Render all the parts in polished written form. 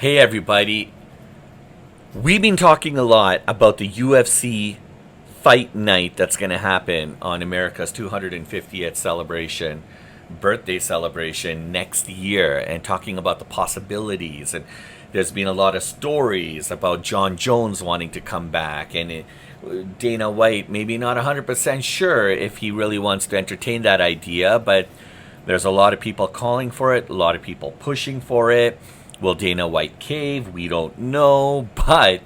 Hey everybody, we've been talking a lot about the UFC fight night that's going to happen on America's 250th birthday celebration next year, and talking about the possibilities. And there's been a lot of stories about John Jones wanting to come back, and Dana White maybe not 100% sure if he really wants to entertain that idea, but there's a lot of people calling for it, a lot of people pushing for it. Will Dana White cave? We don't know. But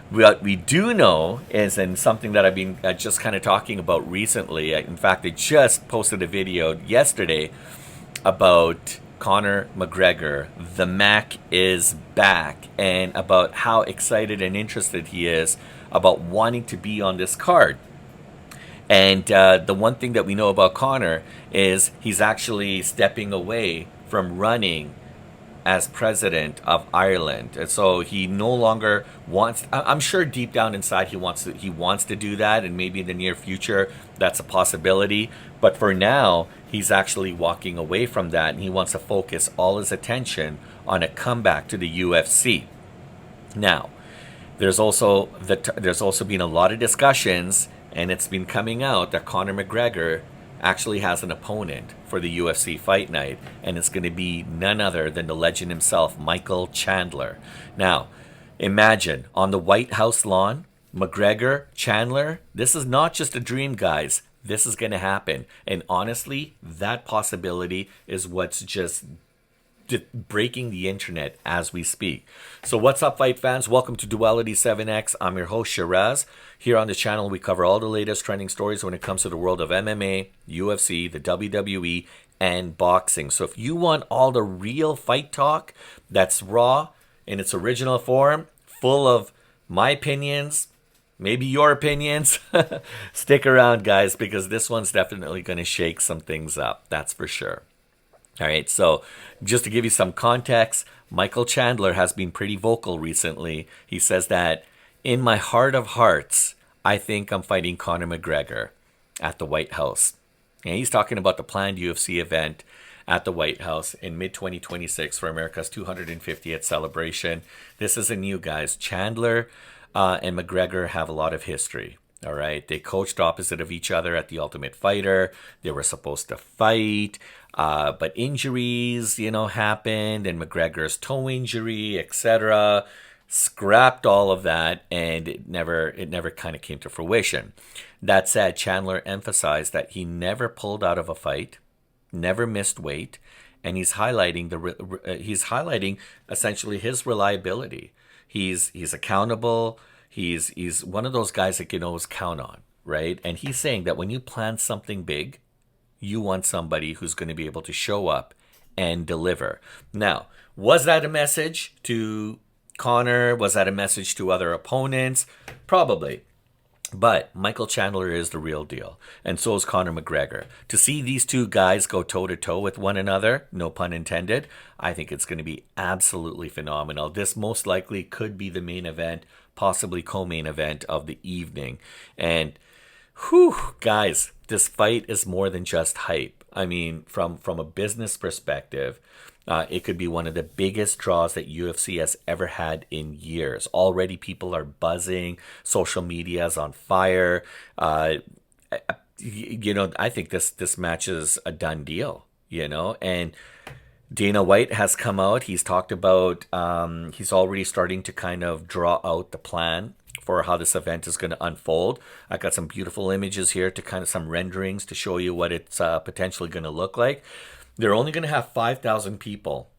what we do know is, and something that I've been just kind of talking about recently, in fact, I just posted a video yesterday about Conor McGregor. The Mac is back, and about how excited and interested he is about wanting to be on this card. And the one thing that we know about Conor is he's actually stepping away from running as president of Ireland, and so he no longer wants. I'm sure deep down inside he wants to do that, and maybe in the near future that's a possibility. But for now, he's actually walking away from that, and he wants to focus all his attention on a comeback to the UFC. Now, there's also been a lot of discussions, and it's been coming out that Conor McGregor actually has an opponent for the UFC Fight Night, and it's going to be none other than the legend himself, Michael Chandler. Now, imagine on the White House lawn, McGregor, Chandler. This is not just a dream, guys. This is going to happen, and honestly, that possibility is what's just breaking the internet as we speak. So what's up, fight fans? Welcome to Duality 7X. I'm your host, Sheeraz. Here on the channel, we cover all the latest trending stories when it comes to the world of MMA, UFC, the WWE, and boxing. So if you want all the real fight talk that's raw in its original form, full of my opinions, maybe your opinions, stick around, guys, because this one's definitely going to shake some things up. That's for sure. All right, so just to give you some context, Michael Chandler has been pretty vocal recently. He says that in my heart of hearts, I think I'm fighting Conor McGregor at the White House. And he's talking about the planned UFC event at the White House in mid-2026 for America's 250th celebration. This isn't new, guys. Chandler and McGregor have a lot of history. All right. They coached opposite of each other at the Ultimate Fighter. They were supposed to fight, but injuries, happened, and McGregor's toe injury, etc., scrapped all of that, and it never kind of came to fruition. That said, Chandler emphasized that he never pulled out of a fight, never missed weight, and he's highlighting essentially his reliability. He's accountable. He's one of those guys that you can always count on, right? And he's saying that when you plan something big, you want somebody who's going to be able to show up and deliver. Now, was that a message to Conor? Was that a message to other opponents? Probably. But Michael Chandler is the real deal, and so is Conor McGregor. To see these two guys go toe-to-toe with one another, no pun intended, I think it's going to be absolutely phenomenal. This most likely could be the main event, possibly co-main event of the evening. And, guys, this fight is more than just hype. I mean, from a business perspective, it could be one of the biggest draws that UFC has ever had in years. Already people are buzzing. Social media is on fire. I think this match is a done deal, and Dana White has come out. He's talked about, he's already starting to kind of draw out the plan for how this event is going to unfold. I got some beautiful images here to kind of some renderings to show you what it's potentially going to look like. They're only going to have 5,000 people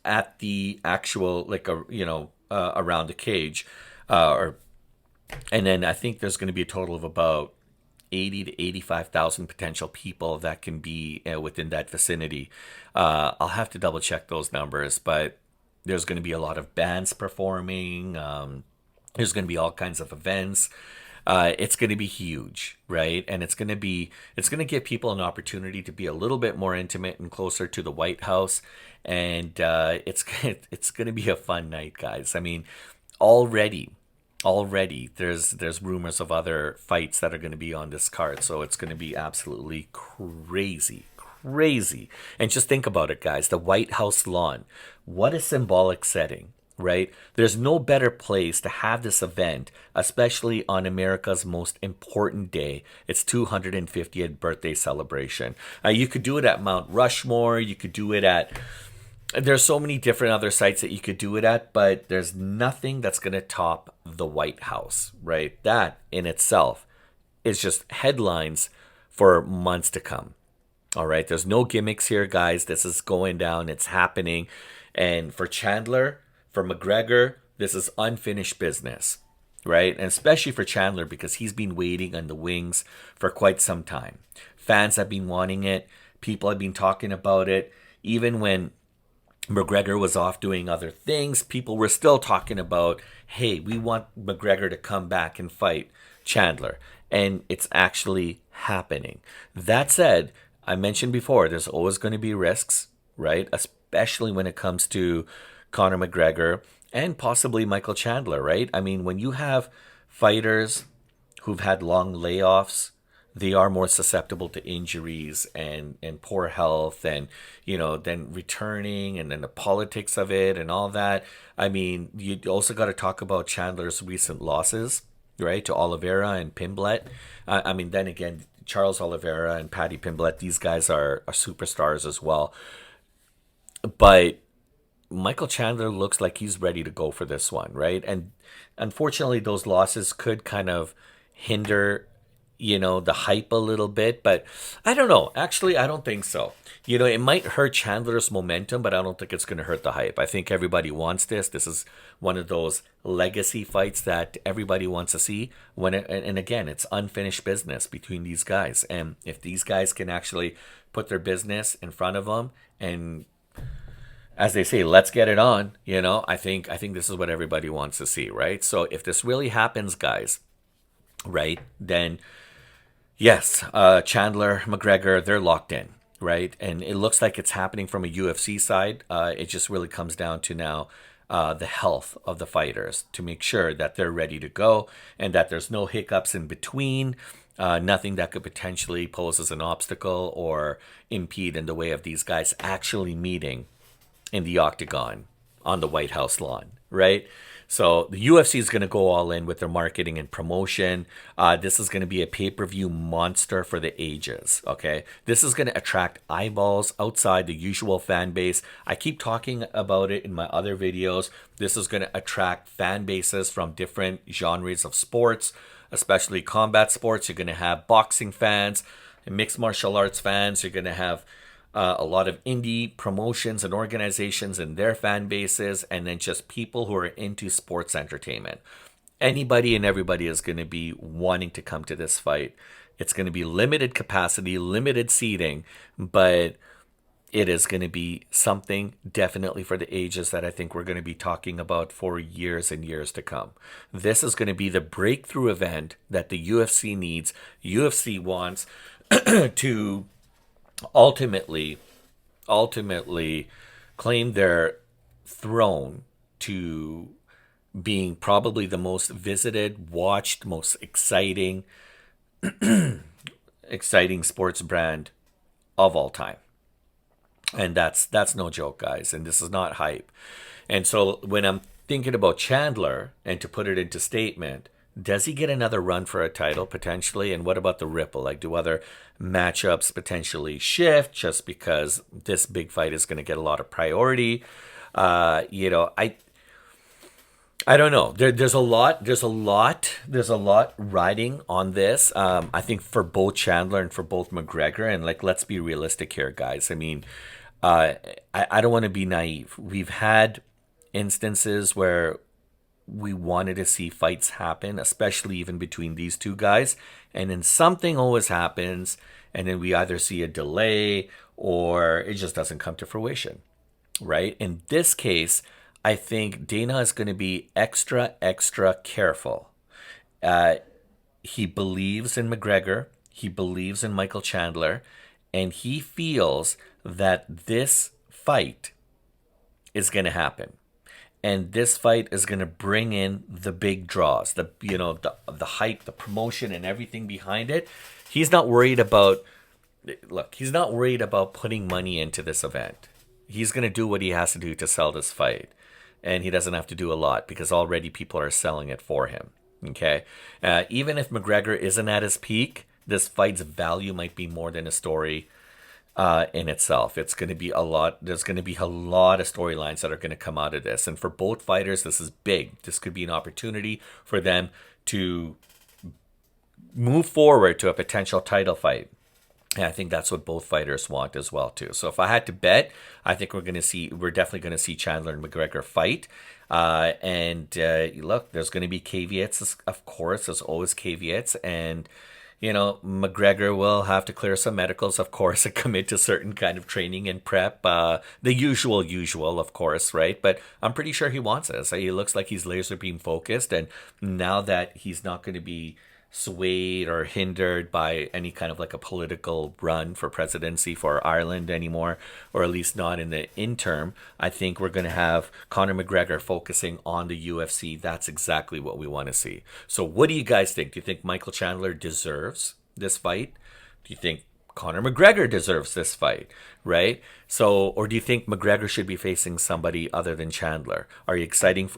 at the actual, around the cage, and then I think there's going to be a total of about 80 to 85,000 potential people that can be within that vicinity. I'll have to double check those numbers, but there's going to be a lot of bands performing. There's going to be all kinds of events. It's going to be huge, right? And it's going to give people an opportunity to be a little bit more intimate and closer to the White House. And it's going to be a fun night, guys. I mean, already there's rumors of other fights that are going to be on this card, so it's going to be absolutely crazy crazy. And just think about it, guys. The White House lawn. What a symbolic setting, right? There's no better place to have this event, especially on America's most important day. Its 250th birthday celebration. You could do it at Mount Rushmore. You could do it at... There's so many different other sites that you could do it at, but there's nothing that's going to top the White House, right? That in itself is just headlines for months to come. All right. There's no gimmicks here, guys. This is going down. It's happening. And for Chandler, for McGregor, this is unfinished business, right? And especially for Chandler because he's been waiting on the wings for quite some time. Fans have been wanting it. People have been talking about it. Even when McGregor was off doing other things, people were still talking about, hey, we want McGregor to come back and fight Chandler. And it's actually happening. That said, I mentioned before, there's always going to be risks, right? Especially when it comes to Conor McGregor and possibly Michael Chandler, right? I mean, when you have fighters who've had long layoffs, they are more susceptible to injuries and poor health and, then returning and then the politics of it and all that. I mean, you also got to talk about Chandler's recent losses, right, to Oliveira and Pimblett. Then again, Charles Oliveira and Paddy Pimblett, these guys are superstars as well. But Michael Chandler looks like he's ready to go for this one, right? And unfortunately, those losses could kind of hinder the hype a little bit, but I don't know. Actually, I don't think so. It might hurt Chandler's momentum, but I don't think it's going to hurt the hype. I think everybody wants this. This is one of those legacy fights that everybody wants to see. And again, it's unfinished business between these guys. And if these guys can actually put their business in front of them and, as they say, let's get it on, I think this is what everybody wants to see, right? So if this really happens, guys, right, then yes, Chandler, McGregor, they're locked in, right? And it looks like it's happening from a UFC side. It just really comes down to now the health of the fighters to make sure that they're ready to go and that there's no hiccups in between, nothing that could potentially pose as an obstacle or impede in the way of these guys actually meeting in the octagon on the White House lawn, right? So the UFC is going to go all in with their marketing and promotion. This is going to be a pay-per-view monster for the ages, okay? This is going to attract eyeballs outside the usual fan base. I keep talking about it in my other videos. This is going to attract fan bases from different genres of sports, especially combat sports. You're going to have boxing fans, mixed martial arts fans. You're going to have a lot of indie promotions and organizations and their fan bases, and then just people who are into sports entertainment. Anybody and everybody is going to be wanting to come to this fight. It's going to be limited capacity, limited seating, but it is going to be something definitely for the ages that I think we're going to be talking about for years and years to come. This is going to be the breakthrough event that the UFC needs. UFC wants to ultimately claim their throne to being probably the most visited, watched, most exciting sports brand of all time. And that's no joke, guys. And this is not hype. And so when I'm thinking about Chandler, and to put it into statement, does he get another run for a title potentially? And what about the ripple? Like, do other matchups potentially shift just because this big fight is going to get a lot of priority? I don't know. There's a lot riding on this. I think for both Chandler and for both McGregor, and let's be realistic here, guys. I mean, I don't want to be naive. We've had instances where we wanted to see fights happen, especially even between these two guys. And then something always happens, and then we either see a delay or it just doesn't come to fruition, right? In this case, I think Dana is going to be extra careful. He believes in McGregor. He believes in Michael Chandler. And he feels that this fight is going to happen. And this fight is going to bring in the big draws, the hype, the promotion, and everything behind it. He's not worried about look, he's not worried about putting money into this event. He's going to do what he has to do to sell this fight. And he doesn't have to do a lot because already people are selling it for him. Okay? Even if McGregor isn't at his peak, this fight's value might be more than a story in itself. It's going to be a lot. There's going to be a lot of storylines that are going to come out of this. And for both fighters, this is big. This could be an opportunity for them to move forward to a potential title fight. And I think that's what both fighters want as well too. So if I had to bet, I think we're definitely going to see Chandler and McGregor fight. Look, there's going to be caveats, of course. There's always caveats, and McGregor will have to clear some medicals, of course, and commit to certain kind of training and prep. The usual, of course, right? But I'm pretty sure he wants this. He looks like he's laser beam focused, and now that he's not going to be swayed or hindered by any kind of like a political run for presidency for Ireland anymore, or at least not in the interim, I think we're going to have Conor McGregor focusing on the UFC. That's exactly what we want to see. So what do you guys think? Do you think Michael Chandler deserves this fight? Do you think Conor McGregor deserves this fight, right? So, or do you think McGregor should be facing somebody other than Chandler? Are you excited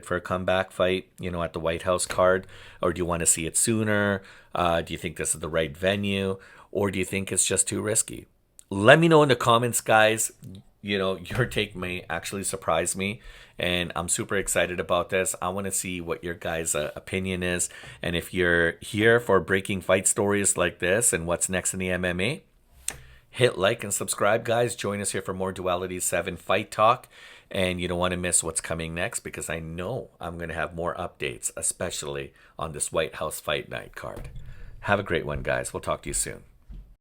for a comeback fight, at the White House card? Or do you want to see it sooner? Do you think this is the right venue? Or do you think it's just too risky? Let me know in the comments, guys. Your take may actually surprise me, and I'm super excited about this. I want to see what your guys' opinion is, and if you're here for breaking fight stories like this and what's next in the MMA, hit like and subscribe, guys. Join us here for more Duality 7 Fight Talk, and you don't want to miss what's coming next, because I know I'm going to have more updates, especially on this White House Fight Night card. Have a great one, guys. We'll talk to you soon.